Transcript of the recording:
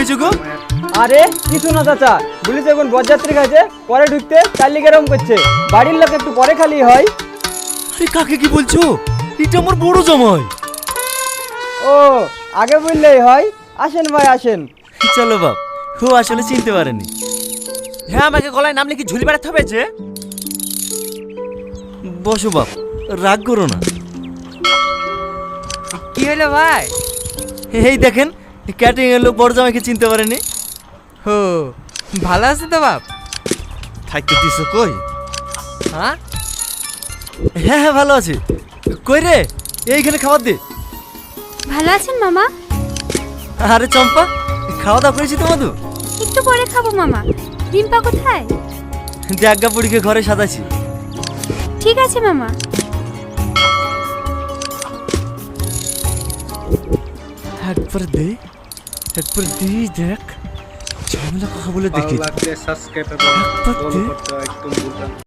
হয়েছে গো? আরে কিছু না চাচা, বলি তো এখন বরযাত্রী খাইছে, পরে ঢুকতে চার্লি কেরম করছে। বাড়ির লোক একটু পরে খালি হয়। আরে কাকে কি বলছো? এটা আমার বড় জামাই। ও আগে বললেই হয়। আসেন ভাই আসেন। চলো বাপ, ও আসলে চিনতে পারেনি। হ্যাঁ, আমাকে গলায় নাম লিখে ঝুলি বেড়াতে হবে যে। বসো বাপ, রাগ করো না। কি হলো ভাই? এই দেখেন, ক্যাটারিং এর লোক বড় জামাইকে চিনতে পারেনি। হো, ভালো আছে তো বাপ? থাকতে দিছো কই? হ্যাঁ হ্যাঁ হ্যাঁ, ভালো আছে। কই রে, এইখানে খাবার দে। ভালো আছেন মামা? আরে চম্পা, খাওয়া দাওয়া করেছি তো মধু? একটু পরে খাবো মামা। রিম্পা কোথায়? জাগ্গা পুড়িকে ঘরে সাজাছি। ঠিক আছে মামা। একবার দে, একবার দে, দেখ ঝামেলা কথা বলে দেখি। ভালো লাগলে সাবস্ক্রাইব এবং ফলো করতে একদম ভুলবেন না।